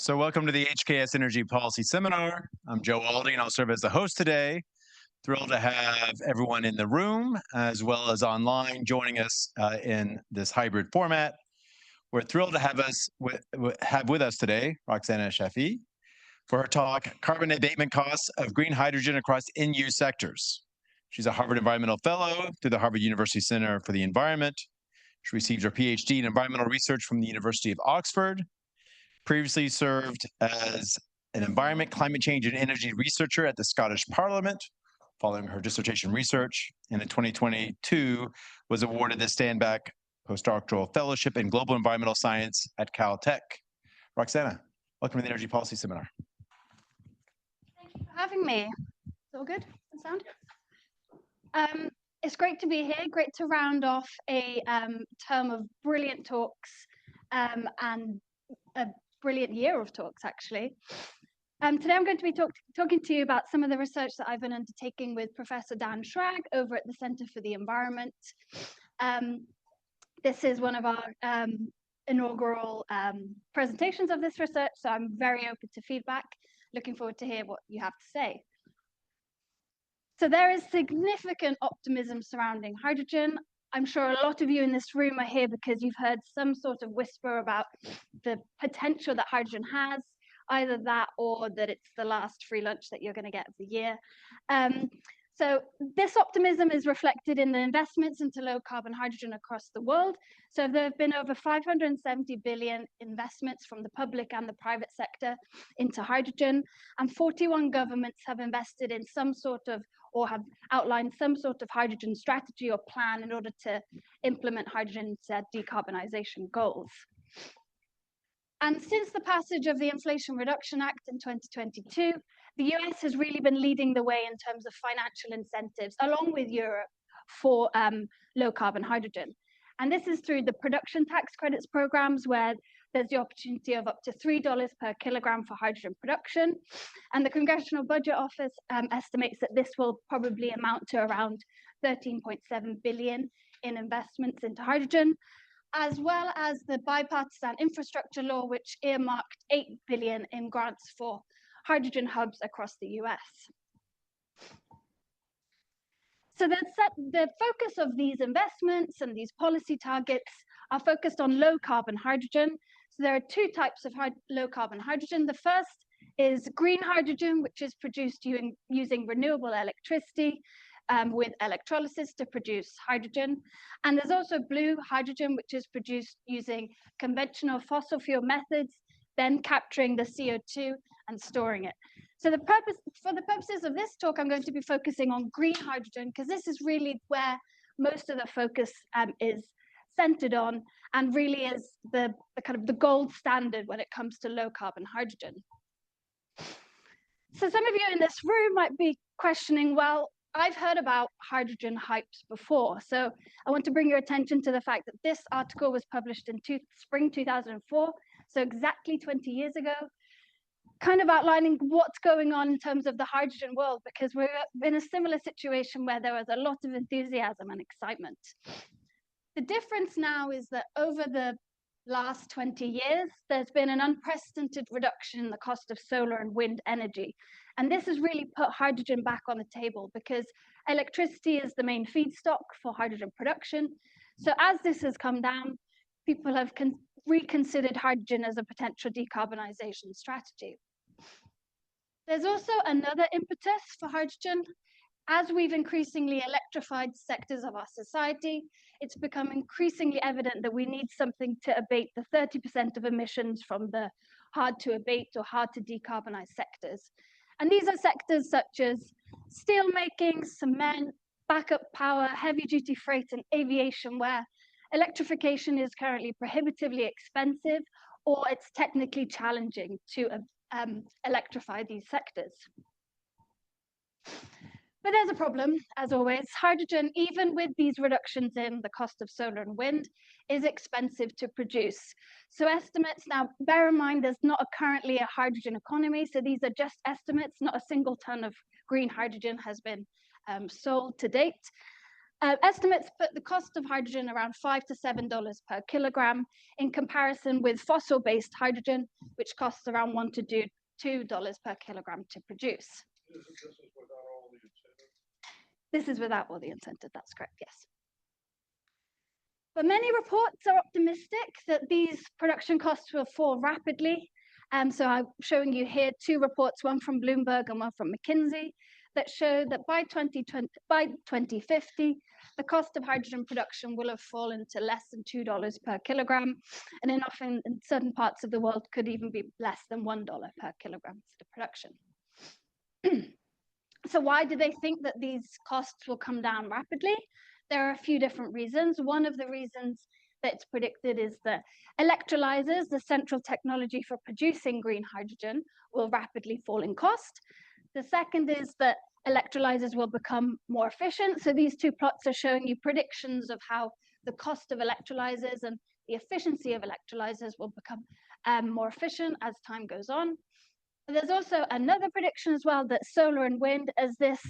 So, welcome to the HKS Energy Policy Seminar. I'm Joe Alding. I'll serve as the host today. Thrilled to have everyone in the room as well as online joining us in this hybrid format. We're thrilled to have with us today Roxana Shafiee for her talk, Carbon Abatement Costs of Green Hydrogen Across In-Use Sectors. She's a Harvard Environmental Fellow through the Harvard University Center for the Environment. She received her PhD in environmental research from the University of Oxford. Previously served as an environment, climate change, and energy researcher at the Scottish Parliament, following her dissertation research, and in 2022 was awarded the Standback Postdoctoral Fellowship in Global Environmental Science at Caltech. Roxana, welcome to the Energy Policy Seminar. Thank you for having me. It's all good? The sound? It's great to be here. Great to round off a term of brilliant talks and a brilliant year of talks, actually. Today I'm going to be talking to you about some of the research that I've been undertaking with Professor Dan Schrag over at the Center for the Environment. This is one of our inaugural presentations of this research, so I'm very open to feedback. Looking forward to hear what you have to say. So there is significant optimism surrounding hydrogen. I'm sure a lot of you in this room are here because you've heard some sort of whisper about the potential that hydrogen has, either that or that it's the last free lunch that you're going to get of the year. So this optimism is reflected in the investments into low carbon hydrogen across the world. So there have been over 570 billion investments from the public and the private sector into hydrogen, and 41 governments have invested in some sort of, or have outlined some sort of hydrogen strategy or plan in order to implement hydrogen's decarbonization goals. And since the passage of the Inflation Reduction Act in 2022, the US has really been leading the way in terms of financial incentives, along with Europe, for low carbon hydrogen. And this is through the production tax credits programs, where there's the opportunity of up to $3 per kilogram for hydrogen production. And the Congressional Budget Office estimates that this will probably amount to around 13.7 billion in investments into hydrogen, as well as the bipartisan infrastructure law, which earmarked 8 billion in grants for hydrogen hubs across the US. So the focus of these investments and these policy targets are focused on low carbon hydrogen. So there are two types of low carbon hydrogen. The first is green hydrogen, which is produced using renewable electricity with electrolysis to produce hydrogen. And there's also blue hydrogen, which is produced using conventional fossil fuel methods, then capturing the CO2 and storing it. So for the purposes of this talk, I'm going to be focusing on green hydrogen, because this is really where most of the focus is centered on, and really is the kind of the gold standard when it comes to low carbon hydrogen. So some of you in this room might be questioning, well, I've heard about hydrogen hypes before. So I want to bring your attention to the fact that this article was published in spring 2004, so exactly 20 years ago, kind of outlining what's going on in terms of the hydrogen world, because we're in a similar situation where there was a lot of enthusiasm and excitement. The difference now is that over the last 20 years, there's been an unprecedented reduction in the cost of solar and wind energy. And this has really put hydrogen back on the table, because electricity is the main feedstock for hydrogen production. So as this has come down, people have reconsidered hydrogen as a potential decarbonization strategy. There's also another impetus for hydrogen. As we've increasingly electrified sectors of our society, it's become increasingly evident that we need something to abate the 30% of emissions from the hard to abate or hard to decarbonize sectors. And these are sectors such as steelmaking, cement, backup power, heavy duty freight, and aviation, where electrification is currently prohibitively expensive, or it's technically challenging to electrify these sectors. But there's a problem, as always. Hydrogen, even with these reductions in the cost of solar and wind, is expensive to produce. So estimates, now bear in mind there's not currently a hydrogen economy, so these are just estimates. Not a single ton of green hydrogen has been sold to date. Estimates put the cost of hydrogen around $5 to $7 per kilogram in comparison with fossil-based hydrogen, which costs around $1 to $2 per kilogram to produce. This is without all the incentive, that's correct, yes. But many reports are optimistic that these production costs will fall rapidly. So I'm showing you here two reports, one from Bloomberg and one from McKinsey, that show that by 2050, the cost of hydrogen production will have fallen to less than $2 per kilogram, and often in certain parts of the world could even be less than $1 per kilogram for the production. So why do they think that these costs will come down rapidly? There are a few different reasons. One of the reasons that it's predicted is that electrolyzers, the central technology for producing green hydrogen, will rapidly fall in cost. The second is that electrolyzers will become more efficient. So these two plots are showing you predictions of how the cost of electrolyzers and the efficiency of electrolyzers will become more efficient as time goes on. But there's also another prediction as well, that solar and wind, as this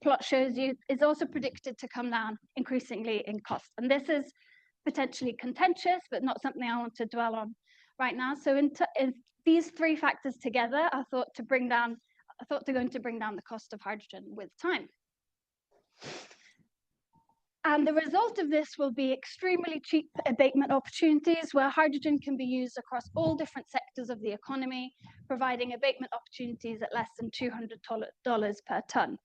plot shows you, is also predicted to come down increasingly in cost. And this is potentially contentious, but not something I want to dwell on right now. So in these three factors together are thought to going to bring down the cost of hydrogen with time. And the result of this will be extremely cheap abatement opportunities where hydrogen can be used across all different sectors of the economy, providing abatement opportunities at less than $200 per ton.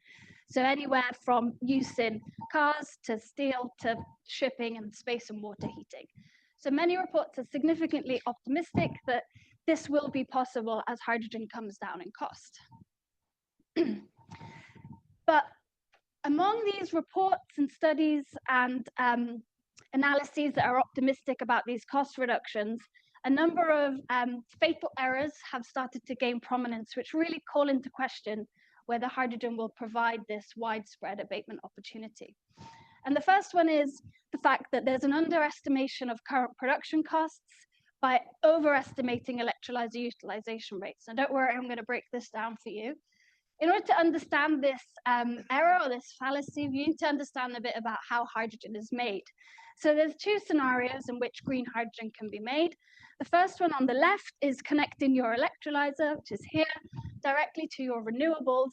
So anywhere from use in cars to steel to shipping and space and water heating. So many reports are significantly optimistic that this will be possible as hydrogen comes down in cost. But among these reports and studies and analyses that are optimistic about these cost reductions, a number of fatal errors have started to gain prominence, which really call into question whether hydrogen will provide this widespread abatement opportunity. And the first one is the fact that there's an underestimation of current production costs by overestimating electrolyzer utilization rates. And don't worry, I'm going to break this down for you. In order to understand this error or this fallacy, you need to understand a bit about how hydrogen is made. So there's two scenarios in which green hydrogen can be made. The first one on the left is connecting your electrolyzer, which is here, directly to your renewables,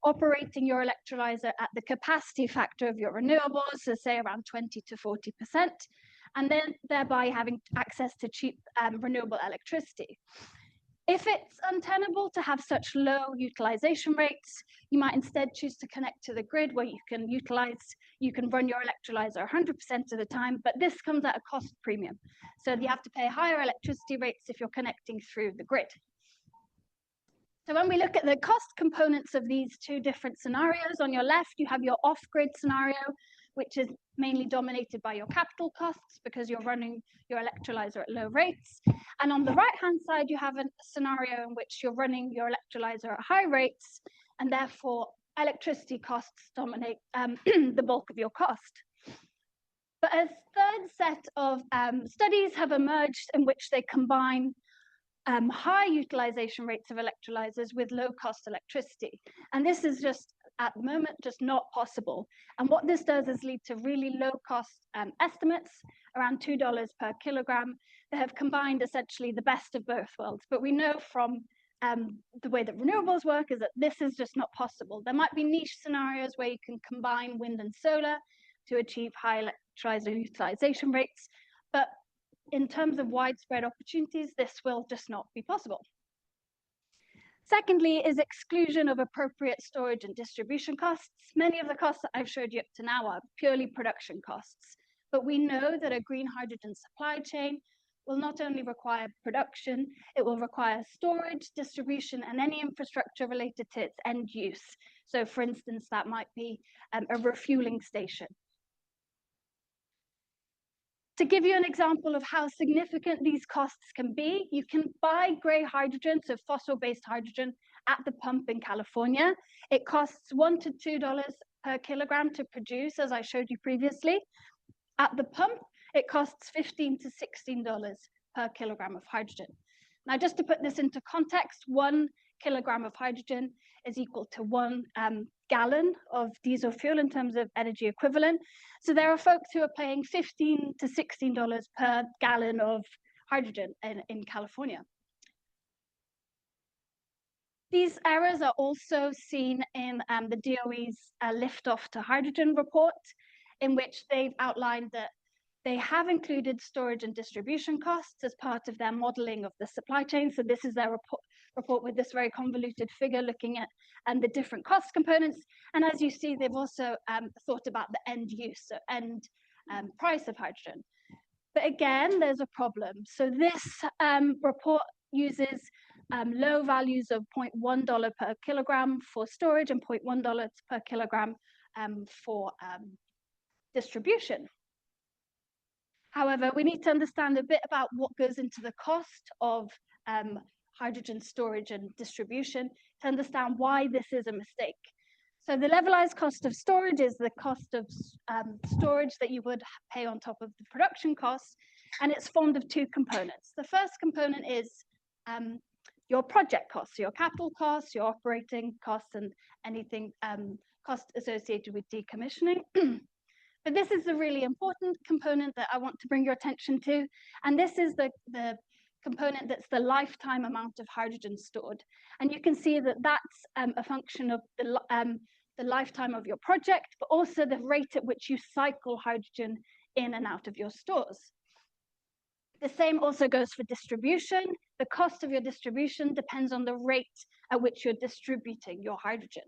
operating your electrolyzer at the capacity factor of your renewables, so say around 20 to 40%, and then thereby having access to cheap renewable electricity. If it's untenable to have such low utilization rates, you might instead choose to connect to the grid where you can run your electrolyzer 100% of the time, but this comes at a cost premium. So you have to pay higher electricity rates if you're connecting through the grid. So when we look at the cost components of these two different scenarios, on your left, you have your off-grid scenario, which is mainly dominated by your capital costs because you're running your electrolyzer at low rates. And on the right-hand side, you have a scenario in which you're running your electrolyzer at high rates, and therefore electricity costs dominate the bulk of your cost. But a third set of studies have emerged in which they combine high utilization rates of electrolyzers with low-cost electricity. And this is just, at the moment, just not possible. And what this does is lead to really low-cost estimates, around $2 per kilogram, that have combined essentially the best of both worlds. But we know from the way that renewables work is that this is just not possible. There might be niche scenarios where you can combine wind and solar to achieve high electrolyzer utilization rates, but in terms of widespread opportunities, this will just not be possible. Secondly is exclusion of appropriate storage and distribution costs. Many of the costs that I've showed you up to now are purely production costs, but we know that a green hydrogen supply chain will not only require production, it will require storage, distribution, and any infrastructure related to its end use. So for instance, that might be a refueling station. To give you an example of how significant these costs can be, you can buy gray hydrogen, so fossil-based hydrogen, at the pump in California. It costs $1 to $2 per kilogram to produce, as I showed you previously. At the pump, it costs $15 to $16 per kilogram of hydrogen. Now, just to put this into context, 1 kilogram of hydrogen is equal to 1 gallon of diesel fuel in terms of energy equivalent. So there are folks who are paying $15 to $16 per gallon of hydrogen in California. These errors are also seen in the DOE's Lift-Off to Hydrogen report, in which they've outlined that they have included storage and distribution costs as part of their modeling of the supply chain. So this is their report with this very convoluted figure looking at the different cost components. And as you see, they've also thought about the end use, so end price of hydrogen. But again, there's a problem. So this report uses low values of $0.1 per kilogram for storage and $0.1 per kilogram for distribution. However, we need to understand a bit about what goes into the cost of hydrogen storage and distribution to understand why this is a mistake. So the levelized cost of storage is the cost of storage that you would pay on top of the production costs, and it's formed of two components. The first component is your project costs, your capital costs, your operating costs, and anything cost associated with decommissioning. But this is the really important component that I want to bring your attention to, and this is the component that's the lifetime amount of hydrogen stored. And you can see that that's a function of the lifetime of your project, but also the rate at which you cycle hydrogen in and out of your stores. The same also goes for distribution. The cost of your distribution depends on the rate at which you're distributing your hydrogen.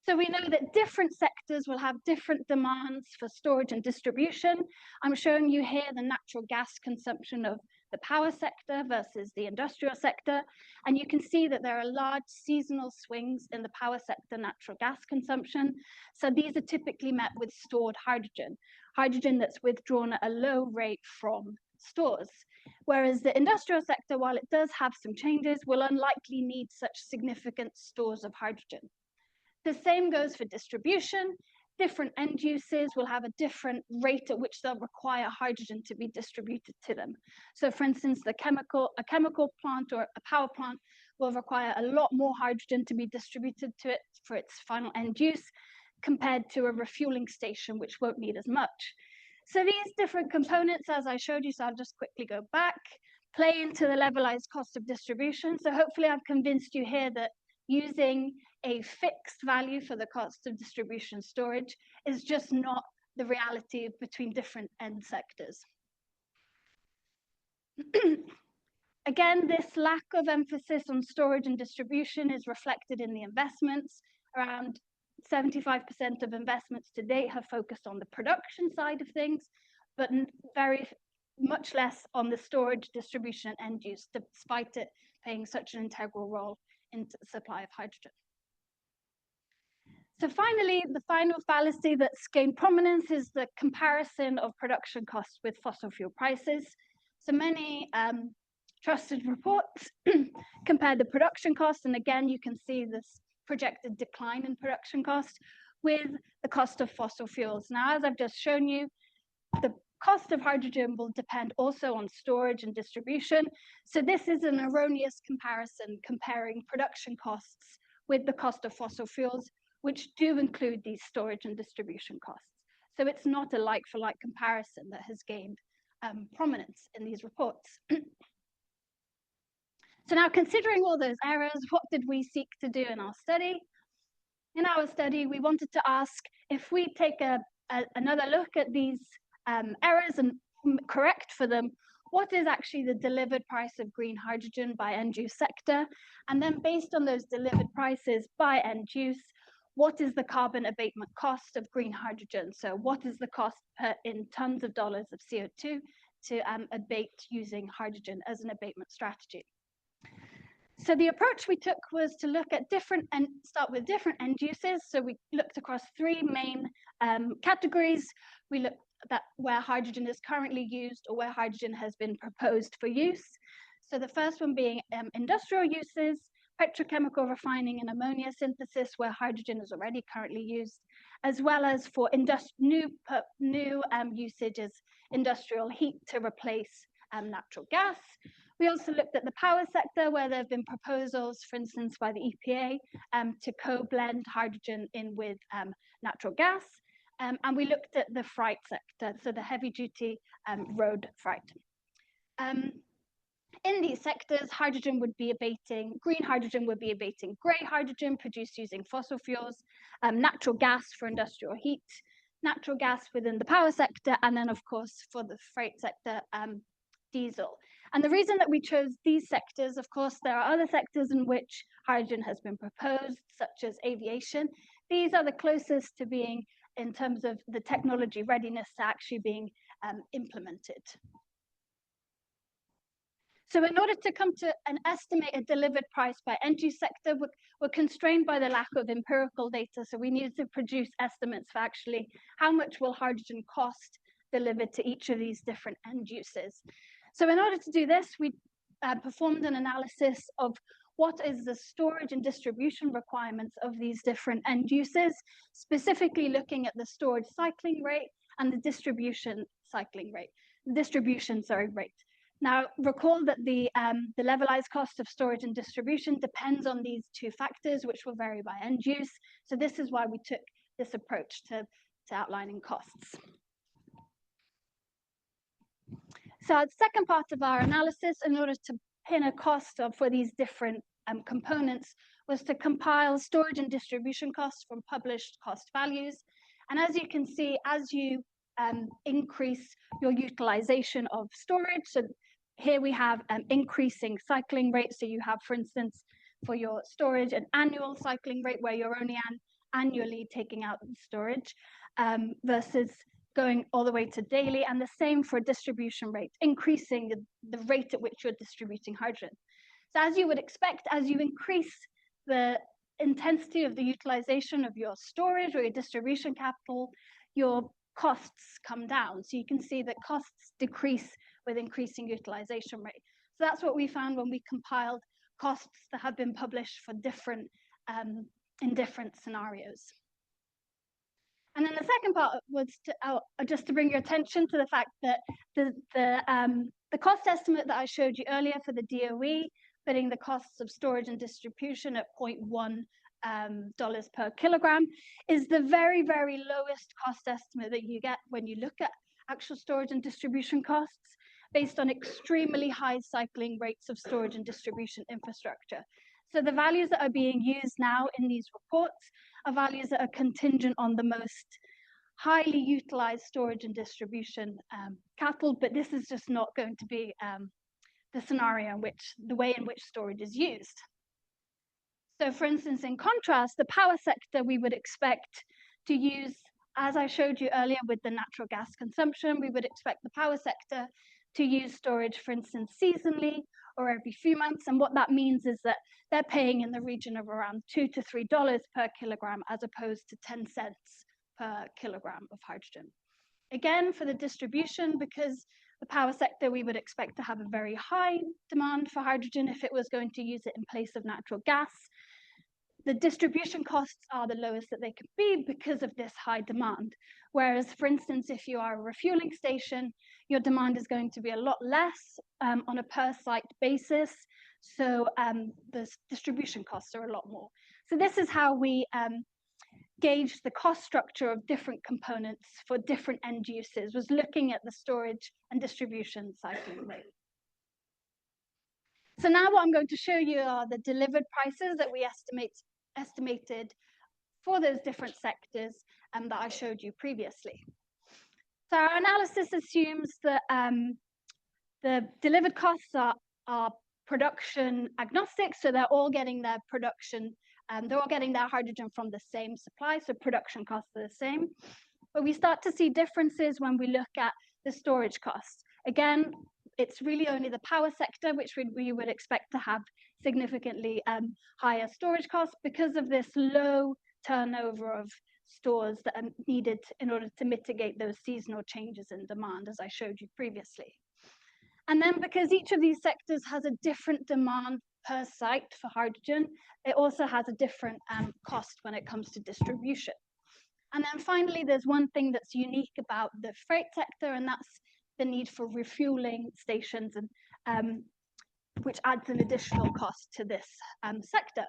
So we know that different sectors will have different demands for storage and distribution. I'm showing you here the natural gas consumption of the power sector versus the industrial sector. And you can see that there are large seasonal swings in the power sector natural gas consumption. So these are typically met with stored hydrogen, hydrogen that's withdrawn at a low rate from stores. Whereas the industrial sector, while it does have some changes, will unlikely need such significant stores of hydrogen. The same goes for distribution. Different end uses will have a different rate at which they'll require hydrogen to be distributed to them. So for instance, a chemical plant or a power plant will require a lot more hydrogen to be distributed to it for its final end use compared to a refueling station, which won't need as much. So these different components, as I showed you, so I'll just quickly go back, play into the levelized cost of distribution. So hopefully I've convinced you here that using a fixed value for the cost of distribution storage is just not the reality between different end sectors. Again, this lack of emphasis on storage and distribution is reflected in the investments. Around 75% of investments to date have focused on the production side of things, but very much less on the storage, distribution, and end use, despite it playing such an integral role into the supply of hydrogen. So finally, the final fallacy that's gained prominence is the comparison of production costs with fossil fuel prices. So many trusted reports compare the production costs, and again, you can see this projected decline in production cost with the cost of fossil fuels. Now, as I've just shown you, the cost of hydrogen will depend also on storage and distribution. So this is an erroneous comparison comparing production costs with the cost of fossil fuels, which do include these storage and distribution costs. So it's not a like-for-like comparison that has gained prominence in these reports. So now, considering all those errors, what did we seek to do in our study? In our study, we wanted to ask, if we take another look at these errors and correct for them, what is actually the delivered price of green hydrogen by end use sector? And then based on those delivered prices by end use, what is the carbon abatement cost of green hydrogen? So what is the cost in tons of dollars of CO2 to abate using hydrogen as an abatement strategy? So the approach we took was to look at start with different end uses. So we looked across three main categories. We looked at where hydrogen is currently used or where hydrogen has been proposed for use. So the first one being industrial uses, petrochemical refining and ammonia synthesis, where hydrogen is already currently used, as well as for new usage as industrial heat to replace natural gas, We also looked at the power sector, where there have been proposals, for instance, by the EPA, to co-blend hydrogen in with natural gas. And we looked at the freight sector, so the heavy-duty road freight. In these sectors, hydrogen would be abating, green hydrogen would be abating grey hydrogen produced using fossil fuels, natural gas for industrial heat, natural gas within the power sector, and then, of course, for the freight sector, diesel. And the reason that we chose these sectors, of course, there are other sectors in which hydrogen has been proposed, such as aviation. These are the closest to being, in terms of the technology readiness, to actually being implemented. So in order to come to an estimated delivered price by end-use sector, we're constrained by the lack of empirical data. So we needed to produce estimates for actually how much will hydrogen cost delivered to each of these different end uses. So in order to do this, we performed an analysis of what is the storage and distribution requirements of these different end uses, specifically looking at the storage cycling rate and the distribution rate. Now, recall that the levelized cost of storage and distribution depends on these two factors, which will vary by end use. So this is why we took this approach to outlining costs. So the second part of our analysis, in order to pin a cost for these different components, was to compile storage and distribution costs from published cost values. And as you can see, as you increase your utilization of storage, so here we have increasing cycling rate. So you have, for instance, for your storage, an annual cycling rate where you're only annually taking out the storage versus going all the way to daily, and the same for distribution rate, increasing the rate at which you're distributing hydrogen. So as you would expect, as you increase the intensity of the utilization of your storage or your distribution capital, your costs come down. So you can see that costs decrease with increasing utilization rate. So that's what we found when we compiled costs that have been published for different in different scenarios. And then the second part was just to bring your attention to the fact that the cost estimate that I showed you earlier for the DOE, putting the costs of storage and distribution at $0.1 per kilogram, is the very, very lowest cost estimate that you get when you look at actual storage and distribution costs based on extremely high cycling rates of storage and distribution infrastructure. So the values that are being used now in these reports are values that are contingent on the most highly utilized storage and distribution capital, but this is just not going to be the scenario in which, the way in which storage is used. So for instance, in contrast, the power sector, we would expect to use, as I showed you earlier with the natural gas consumption, we would expect the power sector to use storage, for instance, seasonally or every few months. And what that means is that they're paying in the region of around $2 to $3 per kilogram, as opposed to 10 cents per kilogram of hydrogen. Again, for the distribution, because the power sector, we would expect to have a very high demand for hydrogen if it was going to use it in place of natural gas. The distribution costs are the lowest that they could be because of this high demand. Whereas, for instance, if you are a refueling station, your demand is going to be a lot less on a per site basis. So the distribution costs are a lot more. So this is how we gauge the cost structure of different components for different end uses, was looking at the storage and distribution cycling rate. So now what I'm going to show you are the delivered prices that we estimated for those different sectors that I showed you previously. So our analysis assumes that the delivered costs are production agnostic, so they're all getting their production, they're all getting their hydrogen from the same supply, so production costs are the same. But we start to see differences when we look at the storage costs. Again, it's really only the power sector which we would expect to have significantly higher storage costs because of this low turnover of stores that are needed in order to mitigate those seasonal changes in demand, as I showed you previously. And then because each of these sectors has a different demand per site for hydrogen, it also has a different cost when it comes to distribution. And then finally, there's one thing that's unique about the freight sector, and that's the need for refueling stations. And which adds an additional cost to this sector.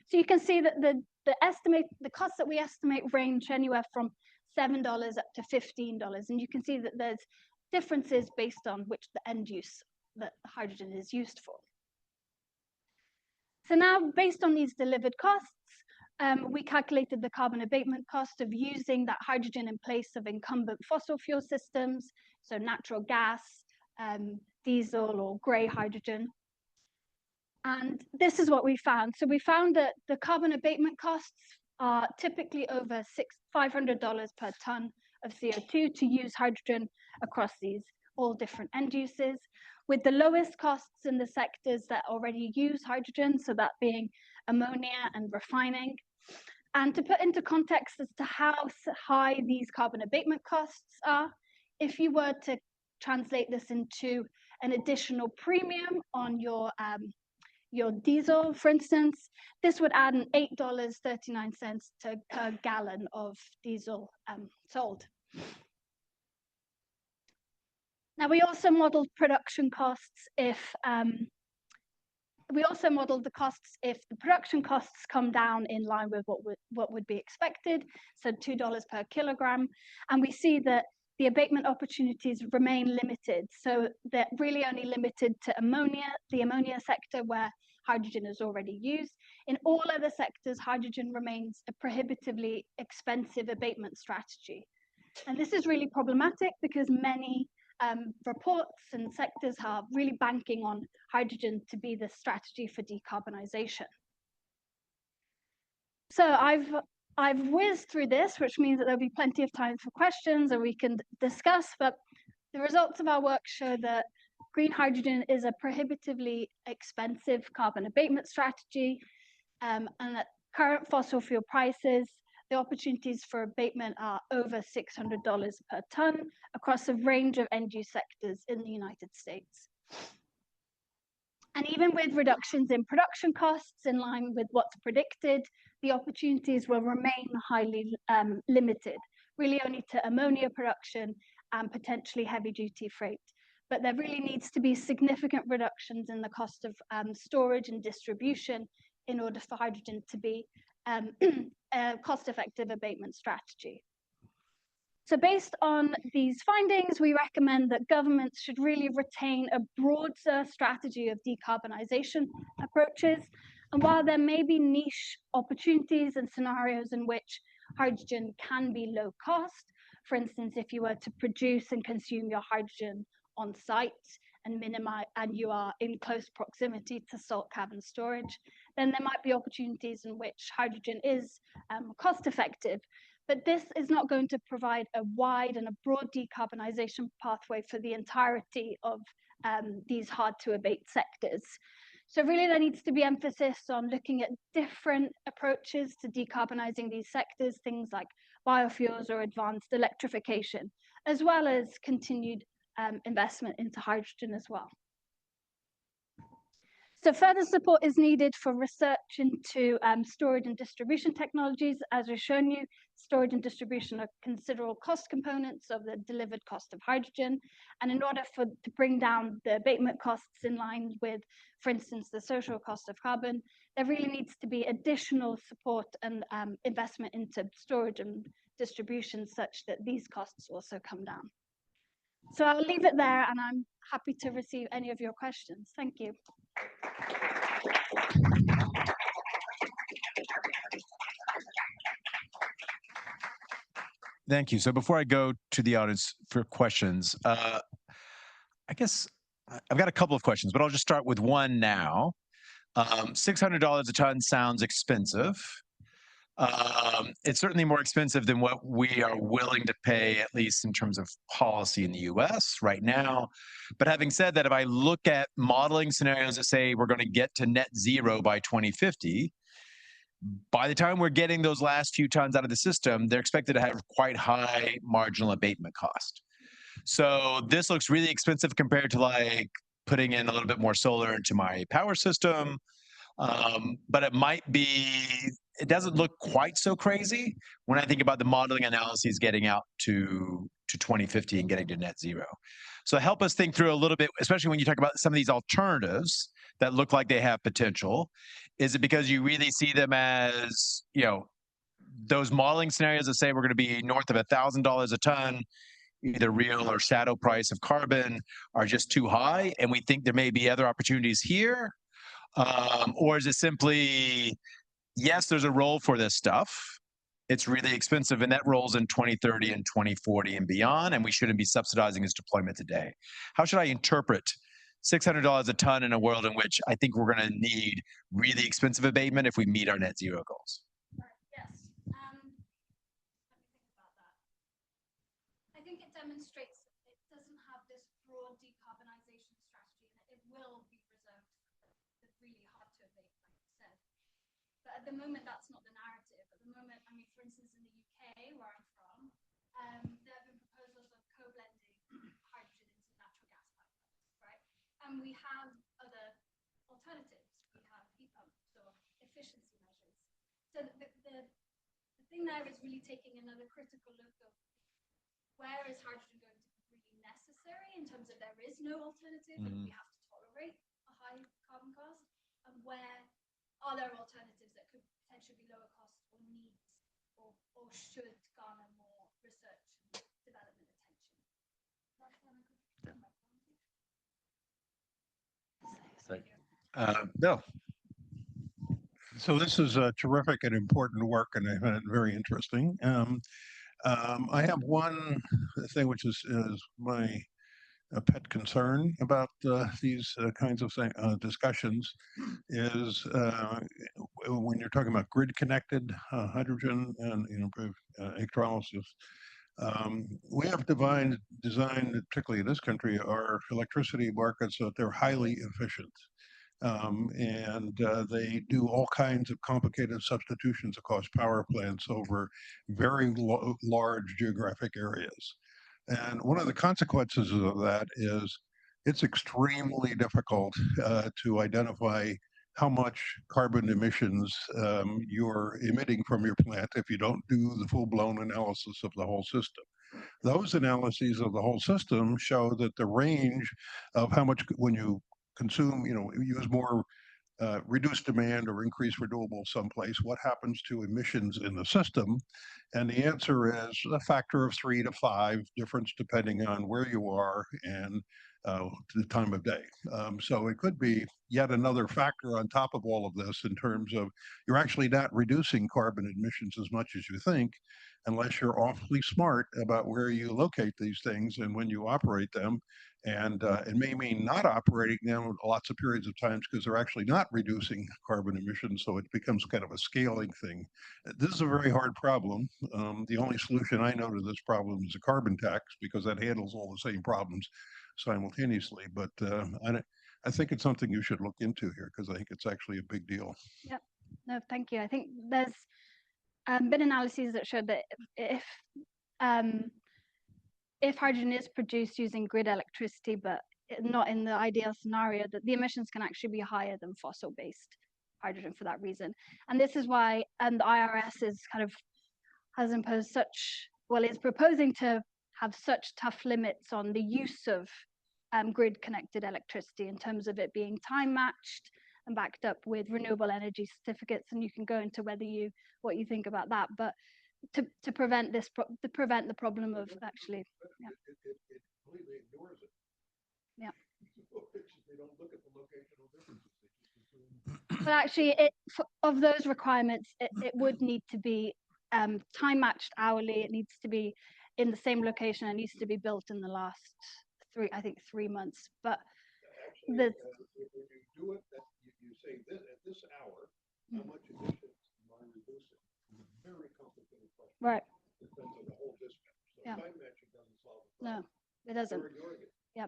So you can see that the costs that we estimate range anywhere from $7 up to $15, and you can see that there's differences based on which the end use that hydrogen is used for. So now, based on these delivered costs, we calculated the carbon abatement cost of using that hydrogen in place of incumbent fossil fuel systems, so natural gas, diesel or grey hydrogen. And this is what we found. So we found that the carbon abatement costs are typically over $500 per ton of CO2 to use hydrogen across these all different end uses, with the lowest costs in the sectors that already use hydrogen, so that being ammonia and refining. And to put into context as to how high these carbon abatement costs are, if you were to translate this into an additional premium on your diesel, for instance, this would add an $8.39 per gallon of diesel sold. Now, we also modeled production costs if the production costs come down in line with what would be expected, so $2 per kilogram, and we see that the abatement opportunities remain limited. So they're really only limited to ammonia, the ammonia sector where hydrogen is already used. In all other sectors, hydrogen remains a prohibitively expensive abatement strategy. And this is really problematic because many reports and sectors are really banking on hydrogen to be the strategy for decarbonization. So I've whizzed through this, which means that there'll be plenty of time for questions and we can discuss, but the results of our work show that green hydrogen is a prohibitively expensive carbon abatement strategy, and at current fossil fuel prices, the opportunities for abatement are over $600 per ton across a range of end-use sectors in the United States. And even with reductions in production costs in line with what's predicted, the opportunities will remain highly limited, really only to ammonia production and potentially heavy-duty freight. But there really needs to be significant reductions in the cost of storage and distribution in order for hydrogen to be a cost-effective abatement strategy. So based on these findings, we recommend that governments should really retain a broader strategy of decarbonization approaches. And while there may be niche opportunities and scenarios in which hydrogen can be low cost, for instance, if you were to produce and consume your hydrogen on site and you are in close proximity to salt cavern storage, then there might be opportunities in which hydrogen is cost effective. But this is not going to provide a wide and a broad decarbonization pathway for the entirety of these hard to abate sectors. So really there needs to be emphasis on looking at different approaches to decarbonizing these sectors, things like biofuels or advanced electrification, as well as continued investment into hydrogen as well. So further support is needed for research into storage and distribution technologies. As we've shown you, storage and distribution are considerable cost components of the delivered cost of hydrogen. And in order to bring down the abatement costs in line with, for instance, the social cost of carbon, there really needs to be additional support and investment into storage and distribution such that these costs also come down. So I'll leave it there and I'm happy to receive any of your questions. Thank you. Thank you. So before I go to the audience for questions, I guess I've got a couple of questions, but I'll just start with one now. $600 a ton sounds expensive. It's certainly more expensive than what we are willing to pay, at least in terms of policy in the US right now. But having said that, if I look at modeling scenarios that say we're going to get to net zero by 2050, by the time we're getting those last few tons out of the system, they're expected to have quite high marginal abatement cost. So this looks really expensive compared to like putting in a little bit more solar into my power system. But it doesn't look quite so crazy when I think about the modeling analyses getting out to 2050 and getting to net zero. So help us think through a little bit, especially when you talk about some of these alternatives that look like they have potential? Is it because you really see them as, those modeling scenarios that say we're going to be north of $1,000 a ton, either real or shadow price of carbon, are just too high, and we think there may be other opportunities here? Or is it simply, yes, there's a role for this stuff, it's really expensive, and that rolls in 2030 and 2040 and beyond, and we shouldn't be subsidizing its deployment today? How should I interpret $600 a ton in a world in which I think we're going to need really expensive abatement if we meet our net zero goals? Yes. Let me think about that. I think it demonstrates that it doesn't have this broad decarbonization strategy, and it will be reserved for the really hard to abate, like you said. But at the moment, that's not the narrative. At the moment, I mean, for instance, in the UK, where I'm from, there have been proposals of co-blending hydrogen into natural gas pipelines, right? And we have other alternatives. We have heat pumps or efficiency measures. So the thing there is really taking another critical look of where is hydrogen going to be really necessary in terms of there is no alternative and we have to tolerate a high carbon cost, and where are there alternatives that could potentially be lower cost or needs or should garner more research and development attention? Bill. So this is a terrific and important work, and I find it very interesting. I have one thing which is my pet concern about these kinds of discussions is when you're talking about grid-connected hydrogen and electrolysis. We have designed, particularly in this country, our electricity markets so that they're highly efficient. And they do all kinds of complicated substitutions across power plants over very large geographic areas. And one of the consequences of that is it's extremely difficult to identify how much carbon emissions you're emitting from your plant if you don't do the full-blown analysis of the whole system. Those analyses of the whole system show that the range of how much, when you consume, use more reduced demand or increase renewables someplace, what happens to emissions in the system? And the answer is a factor of 3 to 5 difference depending on where you are and the time of day. So it could be yet another factor on top of all of this in terms of you're actually not reducing carbon emissions as much as you think, unless you're awfully smart about where you locate these things and when you operate them. And it may mean not operating them lots of periods of times because they're actually not reducing carbon emissions. So it becomes kind of a scaling thing. This is a very hard problem. The only solution I know to this problem is a carbon tax, because that handles all the same problems simultaneously. But I think it's something you should look into here, because I think it's actually a big deal. Yep. No, thank you. I think there's been analyses that showed that if hydrogen is produced using grid electricity, but not in the ideal scenario, that the emissions can actually be higher than fossil-based hydrogen for that reason. And this is why the IRS has imposed is proposing to have such tough limits on the use of grid-connected electricity in terms of it being time-matched and backed up with renewable energy certificates. And you can go into what you think about that, but to prevent the problem of actually, yeah. It completely ignores it. Yeah. They don't look at the locational differences. But actually, of those requirements, it would need to be time matched hourly. It needs to be in the same location. It needs to be built in the last 3 months. But actually, when you do it, you say this at this hour, how much emissions am I reducing? It's a very complicated question. Right. It depends on the whole dispatch. So Yeah. time matching doesn't solve the problem. No, it doesn't. Yeah.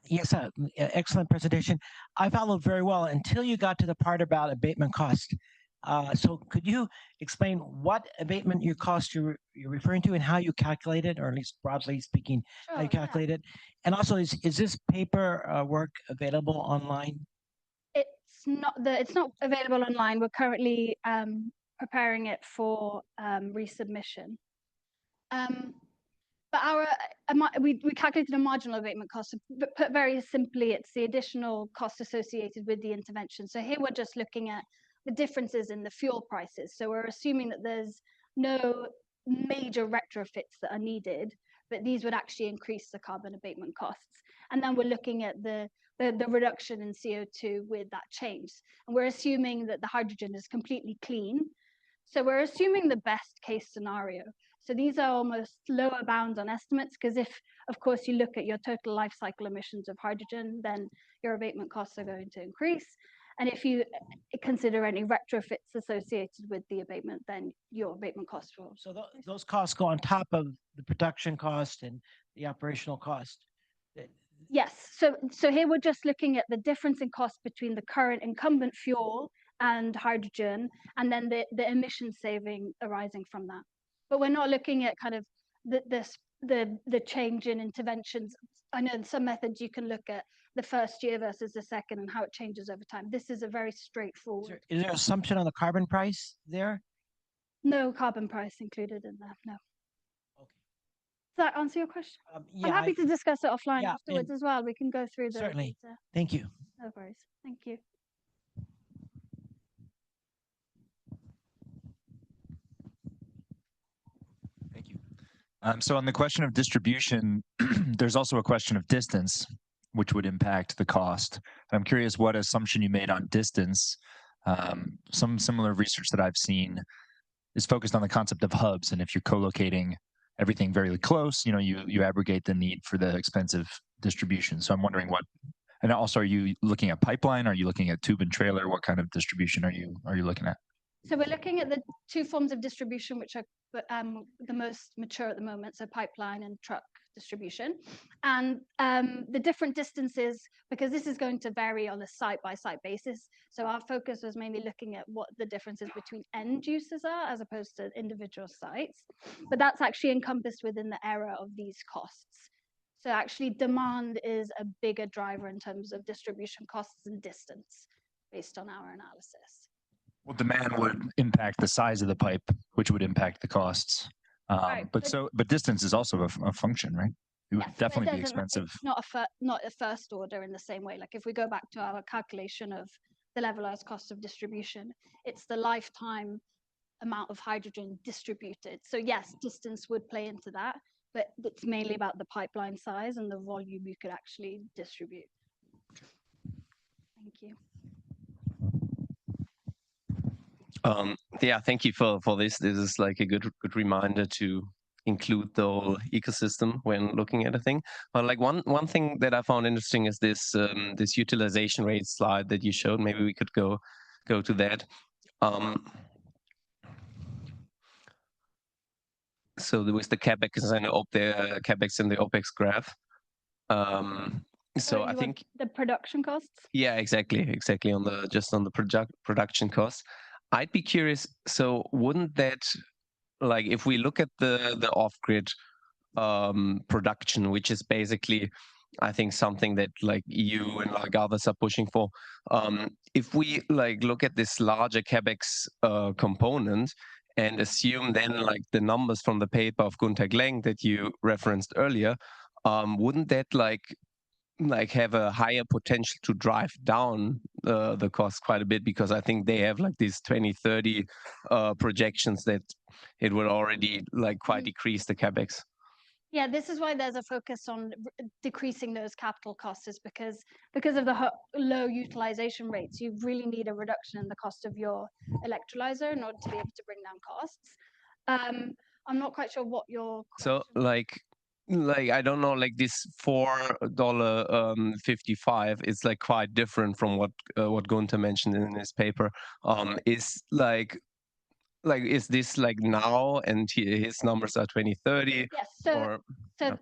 Yes, excellent presentation. I followed very well until you got to the part about abatement cost. So could you explain what abatement your cost you're referring to and how you calculate it, or at least broadly speaking, how you calculate it? And also, is this paper work available online? It's not available online. We're currently preparing it for resubmission. But we calculated a marginal abatement cost. But put very simply, it's the additional cost associated with the intervention. So here we're just looking at the differences in the fuel prices. So we're assuming that there's no major retrofits that are needed, but these would actually increase the carbon abatement costs. And then we're looking at the reduction in CO2 with that change. And we're assuming that the hydrogen is completely clean. So we're assuming the best case scenario. So these are almost lower bounds on estimates, because if, of course, you look at your total life cycle emissions of hydrogen, then your abatement costs are going to increase. And if you consider any retrofits associated with the abatement, then your abatement costs will. So those costs go on top of the production cost and the operational cost. Yes. So here we're just looking at the difference in cost between the current incumbent fuel and hydrogen, and then the emission saving arising from that. But we're not looking at kind of the change in interventions. I know in some methods you can look at the first year versus the second and how it changes over time. This is a very straightforward. Is there assumption on the carbon price there? No carbon price included in there, no. Okay. Does that answer your question? Yeah, I'm happy to discuss it offline yeah, afterwards as well. We can go through the certainly. data. Thank you. No worries. Thank you. Thank you. So on the question of distribution, there's also a question of distance, which would impact the cost. I'm curious what assumption you made on distance. Some similar research that I've seen is focused on the concept of hubs, and if you're co-locating everything very close, you abrogate the need for the expensive distribution. So I'm wondering and also, are you looking at pipeline? Are you looking at tube and trailer? What kind of distribution are you looking at? So we're looking at the two forms of distribution which are the most mature at the moment, so pipeline and truck distribution. And the different distances, because this is going to vary on a site-by-site basis, so our focus was mainly looking at what the differences between end users are as opposed to individual sites. But that's actually encompassed within the error of these costs. So actually demand is a bigger driver in terms of distribution costs and distance based on our analysis. Well, demand would impact the size of the pipe, which would impact the costs. Right, But distance is also a function, right? It would yes, definitely be expensive. It's not a first order in the same way. Like if we go back to our calculation of the levelized cost of distribution, it's the lifetime amount of hydrogen distributed. So yes, distance would play into that, but it's mainly about the pipeline size and the volume you could actually distribute. Thank you. Yeah, thank you for this. This is like a good reminder to include the whole ecosystem when looking at a thing. But like one thing that I found interesting is this this utilization rate slide that you showed. Maybe we could go to that. So there was the capex and the capex and the opex graph. So I think the production costs. Yeah, exactly on the production costs. I'd be curious. So wouldn't that, like, if we look at the off-grid production, which is basically, I think, something that like you and like others are pushing for. If we like look at this larger capex component and assume then like the numbers from the paper of Gunther Gleng that you referenced earlier, wouldn't that like have a higher potential to drive down the cost quite a bit, because I think they have like these 2030 projections that it will already like quite decrease the capex. Yeah, this is why there's a focus on decreasing those capital costs, is because of the low utilization rates. You really need a reduction in the cost of your electrolyzer in order to be able to bring down costs. I'm not quite sure what your question. So like I don't know, like this $4.55 is like quite different from what Gunther mentioned in his paper. Is like is this like now and his numbers are 2030? Yes, so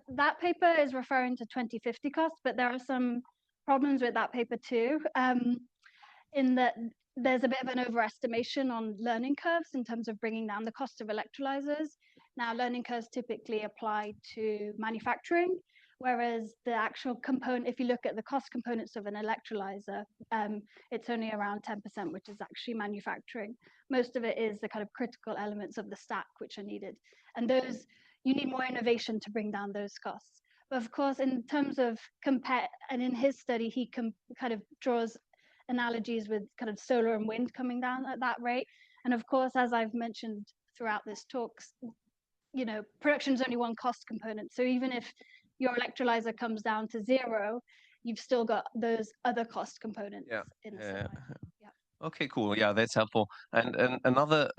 that paper is referring to 2050 costs, but there are some problems with that paper too, in that there's a bit of an overestimation on learning curves in terms of bringing down the cost of electrolyzers. Now, learning curves typically apply to manufacturing, whereas the actual component, if you look at the cost components of an electrolyzer, it's only around 10%, which is actually manufacturing. Most of it is the kind of critical elements of the stack which are needed. And those, you need more innovation to bring down those costs. But of course, in terms of compare, and in his study, he kind of draws analogies with kind of solar and wind coming down at that rate. And of course, as I've mentioned throughout this talk, you know, production is only one cost component. So even if your electrolyzer comes down to zero, you've still got those other cost components in the supply. Okay, cool. Yeah, that's helpful. And another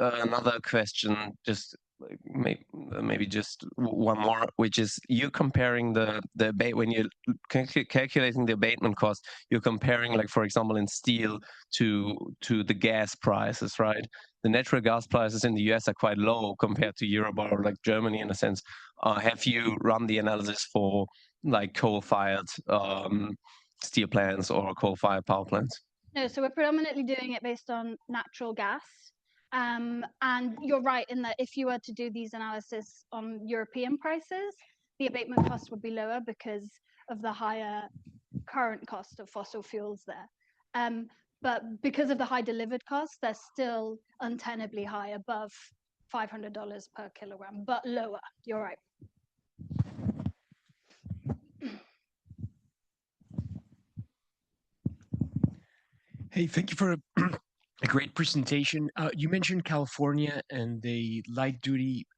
question, just like maybe just one more, which is you're comparing the when you're calculating the abatement cost, you're comparing, like, for example, in steel to the gas prices, right? The natural gas prices in the US are quite low compared to Europe or like Germany in a sense. Have you run the analysis for like coal-fired steel plants or coal-fired power plants? No, so we're predominantly doing it based on natural gas. And you're right in that if you were to do these analysis on European prices, the abatement cost would be lower because of the higher current cost of fossil fuels there. But because of the high delivered cost, they're still untenably high, above $500 per kilogram, but lower. You're right. Hey, thank you for a great presentation. You mentioned California and the light duty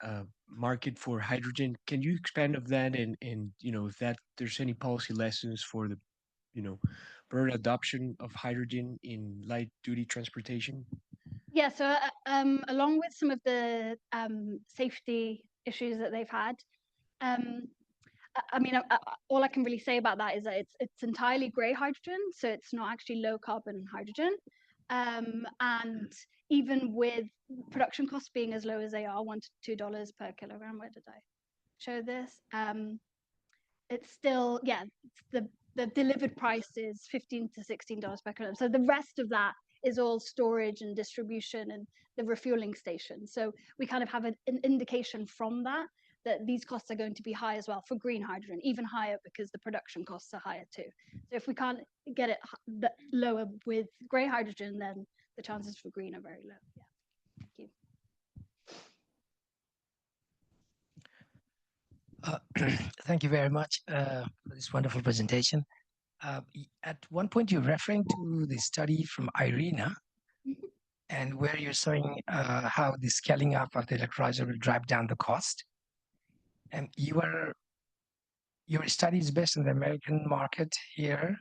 market for hydrogen. Can you expand of that and you know, if that there's any policy lessons for the, you know, broad adoption of hydrogen in light duty transportation? Yeah, so along with some of the safety issues that they've had, I mean, all I can really say about that is that it's entirely grey hydrogen, so it's not actually low carbon hydrogen. And even with production costs being as low as they are, $1 to $2 per kilogram, where did I show this? It's still, yeah, the delivered price is $15 to $16 per kilogram. So the rest of that is all storage and distribution and the refueling station. So we kind of have an indication from that these costs are going to be high as well for green hydrogen, even higher because the production costs are higher too. So if we can't get it lower with grey hydrogen, then the chances for green are very low. Yeah, thank you. Thank you very much for this wonderful presentation. At one point, you're referring to the study from IRENA, and where you're showing how the scaling up of the electrolyzer will drive down the cost. And your study is based on the American market here.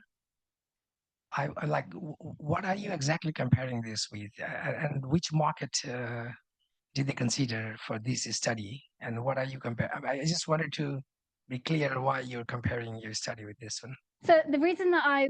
I like, what are you exactly comparing this with, and which market did they consider for this study, and what are you comparing? I just wanted to be clear why you're comparing your study with this one. So the reason that I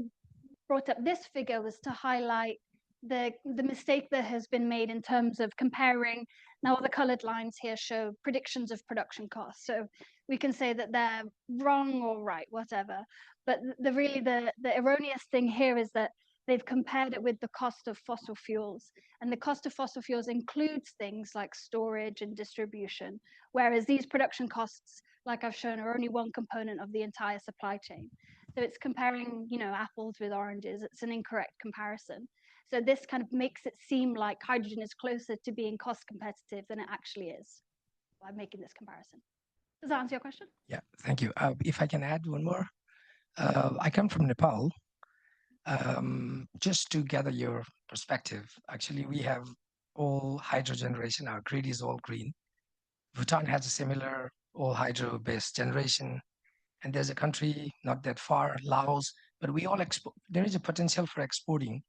brought up this figure was to highlight the mistake that has been made in terms of comparing. Now all the colored lines here show predictions of production costs. So we can say that they're wrong or right, whatever. But the erroneous thing here is that they've compared it with the cost of fossil fuels. And the cost of fossil fuels includes things like storage and distribution, whereas these production costs, like I've shown, are only one component of the entire supply chain. So it's comparing, you know, apples with oranges. It's an incorrect comparison. So this kind of makes it seem like hydrogen is closer to being cost competitive than it actually is by making this comparison. Does that answer your question? Yeah, thank you. If I can add one more. I come from Nepal. Just to gather your perspective, actually, we have all hydro generation. Our grid is all green. Bhutan has a similar all hydro-based generation. And there's a country not that far, Laos, but we all export. There is a potential for exporting.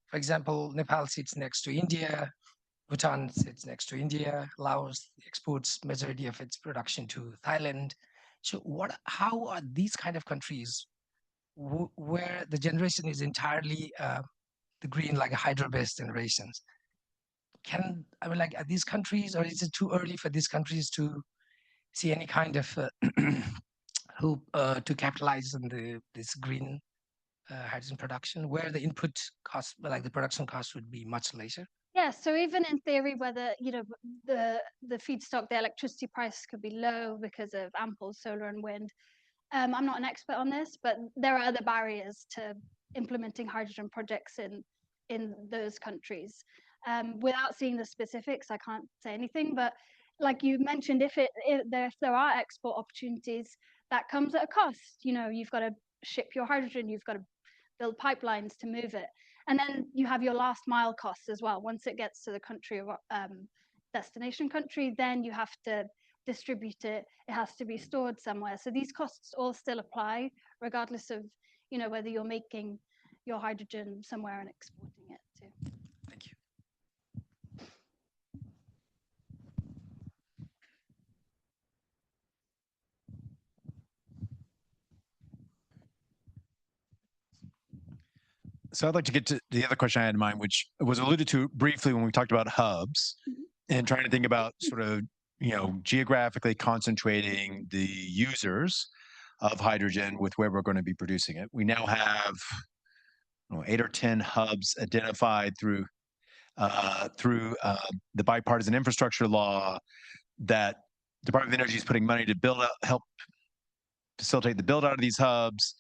For example, Nepal sits next to India, Bhutan sits next to India, Laos exports majority of its production to Thailand. So how are these kind of countries where the generation is entirely the green, like hydro-based generations? Are these countries, or is it too early for these countries to see any kind of to capitalize on this green hydrogen production, where the input cost, like the production cost, would be much later? Yeah, so even in theory, whether, you know, the feedstock, the electricity price could be low because of ample solar and wind. I'm not an expert on this, but there are other barriers to implementing hydrogen projects in those countries. Without seeing the specifics, I can't say anything, but like you mentioned, if there are export opportunities, that comes at a cost. You know, you've got to ship your hydrogen, you've got to build pipelines to move it, and then you have your last mile costs as well. Once it gets to the country of destination country, then you have to distribute it. It has to be stored somewhere. So these costs all still apply, regardless of, you know, whether you're making your hydrogen somewhere and exporting it to. Thank you. So I'd like to get to the other question I had in mind, which was alluded to briefly when we talked about hubs and trying to think about sort of, you know, geographically concentrating the users of hydrogen with where we're going to be producing it. We now have 8 or 10 hubs identified through the bipartisan infrastructure law that Department of Energy is putting money to build out, help facilitate the build out of these hubs.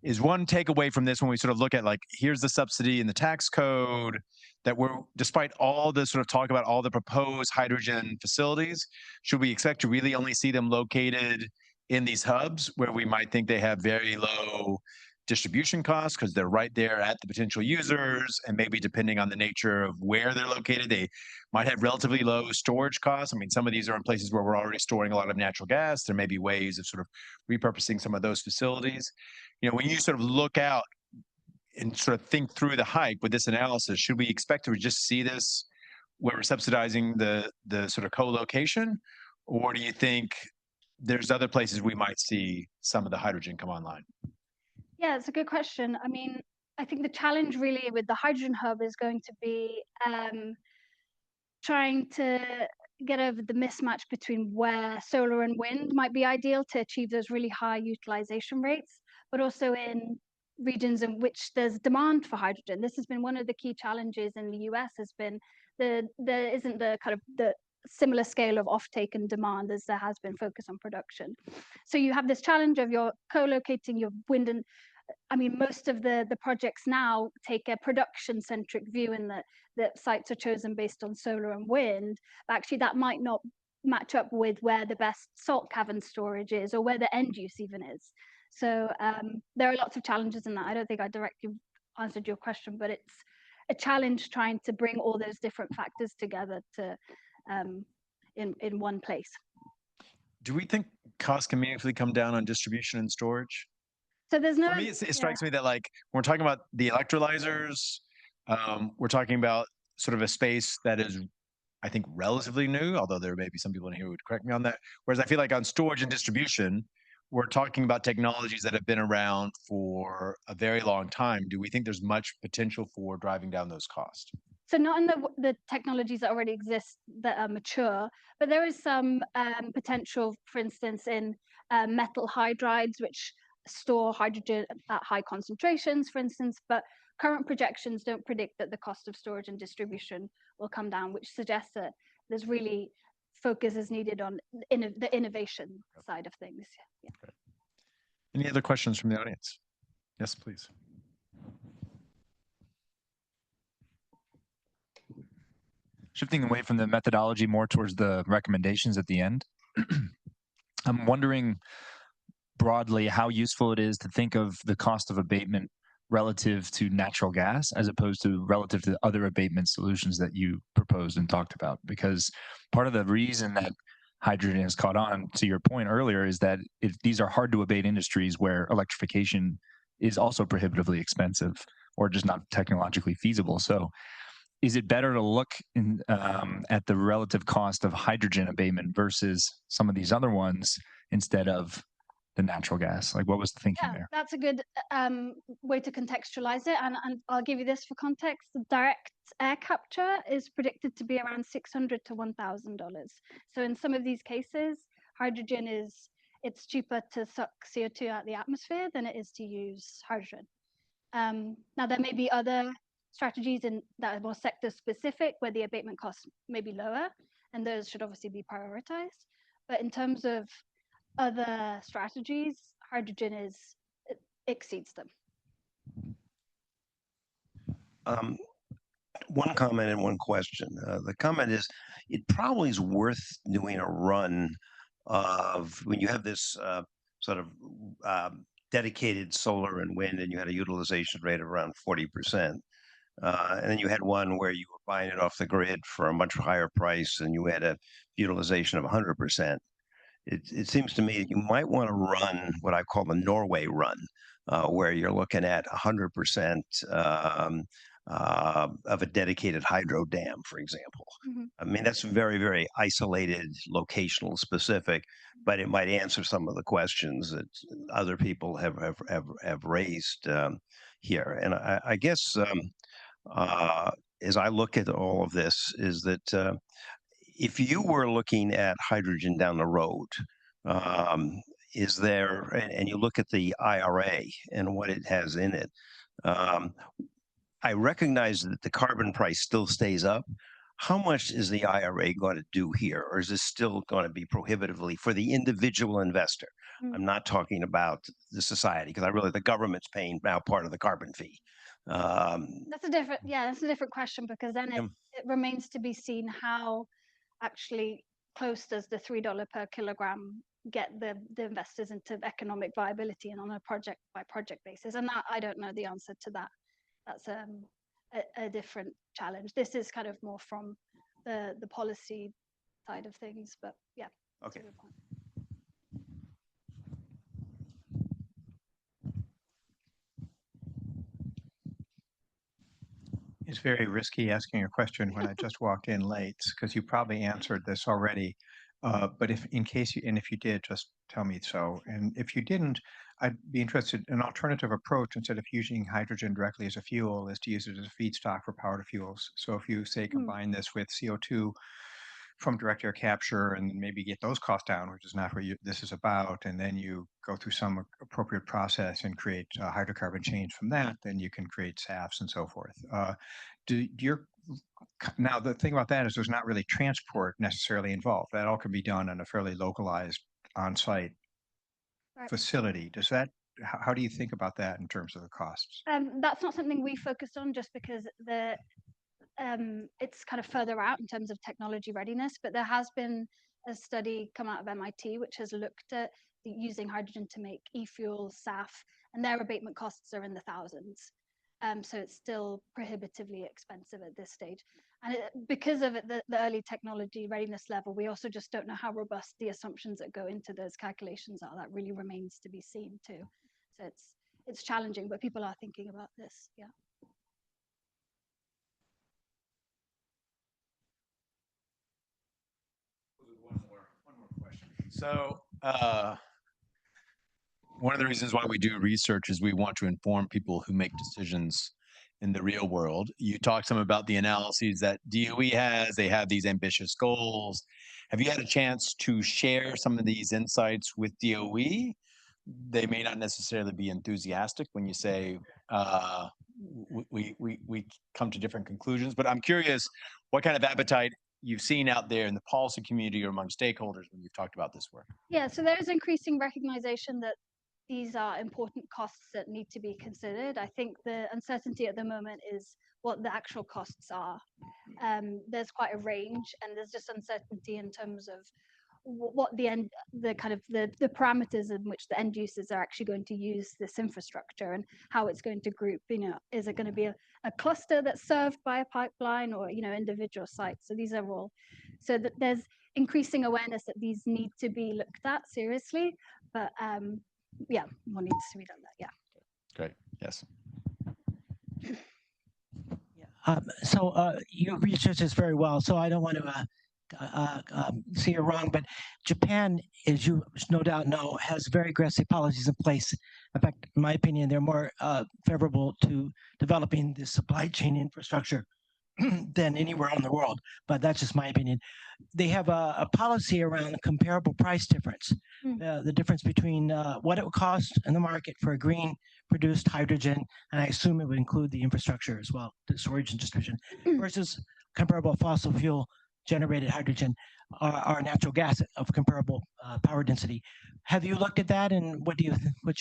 Is one takeaway from this when we sort of look at, like, here's the subsidy in the tax code, that we're, despite all the sort of talk about all the proposed hydrogen facilities, should we expect to really only see them located in these hubs where we might think they have very low distribution costs because they're right there at the potential users, and maybe depending on the nature of where they're located, they might have relatively low storage costs? I mean, some of these are in places where we're already storing a lot of natural gas. There may be ways of sort of repurposing some of those facilities. You know, when you sort of look out and sort of think through the hype with this analysis, should we expect to just see this where we're subsidizing the sort of co-location, or do you think there's other places we might see some of the hydrogen come online? Yeah, it's a good question. I mean, I think the challenge really with the hydrogen hub is going to be trying to get over the mismatch between where solar and wind might be ideal to achieve those really high utilization rates, but also in regions in which there's demand for hydrogen. This has been one of the key challenges in the US, has been there isn't the kind of the similar scale of offtake and demand as there has been focus on production. So you have this challenge of your co-locating your wind and, I mean, most of the projects now take a production-centric view in that sites are chosen based on solar and wind. But actually, that might not match up with where the best salt cavern storage is, or where the end use even is. So there are lots of challenges in that. I don't think I directly answered your question, but it's a challenge trying to bring all those different factors together to in one place. Do we think costs can meaningfully come down on distribution and storage? So there's no. For me, it strikes me that, like, when we're talking about the electrolyzers, we're talking about sort of a space that is, I think, relatively new, although there may be some people in here who would correct me on that. Whereas I feel like on storage and distribution, we're talking about technologies that have been around for a very long time. Do we think there's much potential for driving down those costs? So not in the technologies that already exist that are mature, but there is some potential, for instance, in metal hydrides, which store hydrogen at high concentrations, for instance, but current projections don't predict that the cost of storage and distribution will come down, which suggests that there's really focus is needed on the innovation side of things. Yeah. Okay. Any other questions from the audience? Yes, please. Shifting away from the methodology more towards the recommendations at the end, I'm wondering broadly how useful it is to think of the cost of abatement relative to natural gas as opposed to relative to other abatement solutions that you proposed and talked about. Because part of the reason that hydrogen has caught on, to your point earlier, is that these are hard to abate industries where electrification is also prohibitively expensive or just not technologically feasible. So is it better to look at the relative cost of hydrogen abatement versus some of these other ones instead of the natural gas? Like, what was the thinking there? That's a good way to contextualize it. And I'll give you this for context. The direct air capture is predicted to be around $600 to $1,000. So in some of these cases, hydrogen it's cheaper to suck CO2 out of the atmosphere than it is to use hydrogen. Now, there may be other strategies that are more sector specific where the abatement costs may be lower, and those should obviously be prioritized. But in terms of other strategies, hydrogen exceeds them. one comment and one question. The comment is, it probably is worth doing a run of when you have this sort of dedicated solar and wind, and you had a utilization rate of around 40%. And then you had one where you were buying it off the grid for a much higher price, and you had a utilization of 100%. It seems to me that you might want to run what I call the Norway Run, where you're looking at 100% of a dedicated hydro dam, for example. Mhm. I mean, that's very, very isolated, locational specific, but it might answer some of the questions that other people have raised here. And I guess as I look at all of this, is that if you were looking at hydrogen down the road, is there, and you look at the IRA and what it has in it, I recognize that the carbon price still stays up. How much is the IRA going to do here? Or is this still going to be prohibitively for the individual investor? Mm. I'm not talking about the society, because the government's paying now part of the carbon fee. That's a different question, because then it remains to be seen how actually close does the $3 per kilogram get the investors into economic viability and on a project by project basis. And that, I don't know the answer to that. That's a different challenge. This is kind of more from the policy side of things, but yeah. Okay. That's a good point. It's very risky asking a question when I just walked in late, because you probably answered this already. But if you did, just tell me so. And if you didn't, I'd be interested. An alternative approach, instead of using hydrogen directly as a fuel, is to use it as a feedstock for power to fuels. So if you say combine this with CO2 from direct air capture and maybe get those costs down, which is not what this is about, and then you go through some appropriate process and create hydrocarbon change from that, then you can create SAFs and so forth. Now, the thing about that is there's not really transport necessarily involved. That all can be done in a fairly localized on-site facility. How do you think about that in terms of the costs? That's not something we focused on, just because it's kind of further out in terms of technology readiness, but there has been a study come out of MIT which has looked at using hydrogen to make e-fuels, SAF, and their abatement costs are in the thousands. So it's still prohibitively expensive at this stage. And because of the early technology readiness level, we also just don't know how robust the assumptions that go into those calculations are. That really remains to be seen too. So it's challenging, but people are thinking about this, yeah. One more question. So one of the reasons why we do research is we want to inform people who make decisions in the real world. You talked some about the analyses that DOE has. They have these ambitious goals. Have you had a chance to share some of these insights with DOE? They may not necessarily be enthusiastic when you say we come to different conclusions, but I'm curious what kind of appetite you've seen out there in the policy community or among stakeholders when you've talked about this work. Yeah, so there's increasing recognition that these are important costs that need to be considered. I think the uncertainty at the moment is what the actual costs are. There's quite a range, and there's just uncertainty in terms of what the parameters in which the end users are actually going to use this infrastructure and how it's going to group. Is it going to be a cluster that's served by a pipeline, or individual sites? So these are all, so that there's increasing awareness that these need to be looked at seriously, but yeah, more needs to be done there. Yeah. Great. Yes. So you research this very well, so I don't want to see you're wrong, but Japan, as you no doubt know, has very aggressive policies in place. In fact, in my opinion, they're more favorable to developing the supply chain infrastructure than anywhere in the world, but that's just my opinion. They have a policy around comparable price difference, the difference between what it would cost in the market for a green produced hydrogen, and I assume it would include the infrastructure as well, the storage and distribution, versus comparable fossil fuel generated hydrogen or natural gas of comparable power density. Have you looked at that, and what's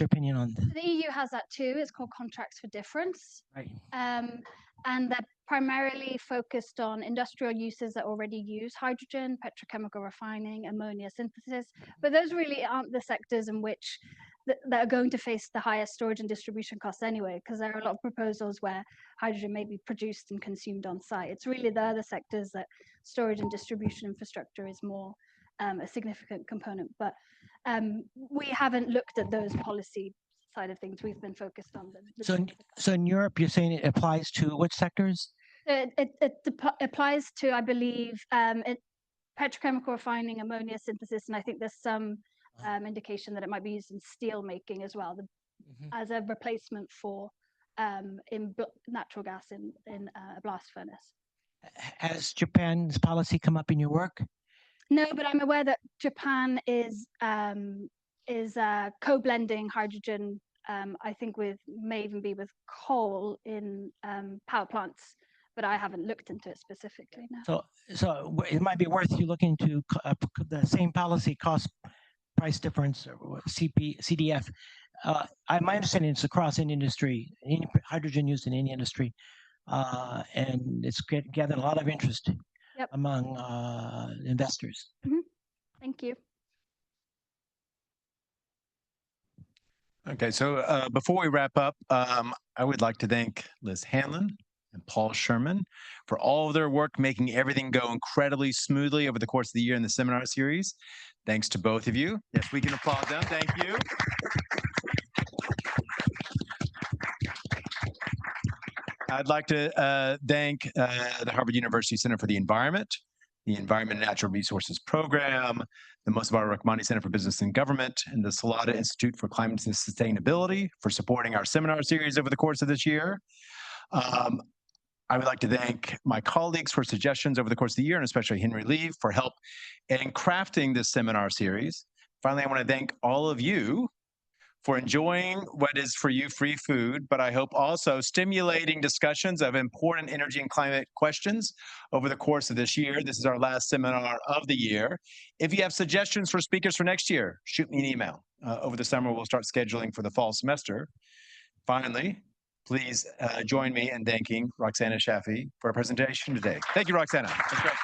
your opinion on this? The EU has that too. It's called contracts for difference. Right. And their primarily focused on industrial uses that already use hydrogen, petrochemical refining, ammonia synthesis, but those really aren't the sectors in which that are going to face the highest storage and distribution costs anyway, because there are a lot of proposals where hydrogen may be produced and consumed on site. It's really the other sectors that storage and distribution infrastructure is more a significant component, but we haven't looked at those policy side of things. We've been focused on the So in Europe, you're saying it applies to which sectors? It applies to, I believe, petrochemical refining, ammonia synthesis, and I think there's some indication that it might be used in steel making as well, as a replacement for natural gas in a blast furnace. Has Japan's policy come up in your work? No, but I'm aware that Japan is co-blending hydrogen. I think may even be with coal in power plants, but I haven't looked into it specifically now. So it might be worth you looking into the same policy cost price difference, or CDF. My understanding is across any industry, any hydrogen used in any industry, and it's gathered a lot of interest among investors. Thank you. Okay, so before we wrap up, I would like to thank Liz Hanlon and Paul Sherman for all of their work making everything go incredibly smoothly over the course of the year in the seminar series. Thanks to both of you. Yes, we can applaud them. Thank you. I'd like to thank the Harvard University Center for the Environment, the Environment and Natural Resources Program, the Mosavara Rahmani Center for Business and Government, and the Salada Institute for Climate and Sustainability for supporting our seminar series over the course of this year. I would like to thank my colleagues for suggestions over the course of the year, and especially Henry Lee for help in crafting this seminar series. Finally, I want to thank all of you for enjoying what is for you free food, but I hope also stimulating discussions of important energy and climate questions over the course of this year. This is our last seminar of the year. If you have suggestions for speakers for next year, shoot me an email. Over the summer, we'll start scheduling for the fall semester. Finally, please join me in thanking Roxana Shafiee for her presentation today. Thank you, Roxana. That's great.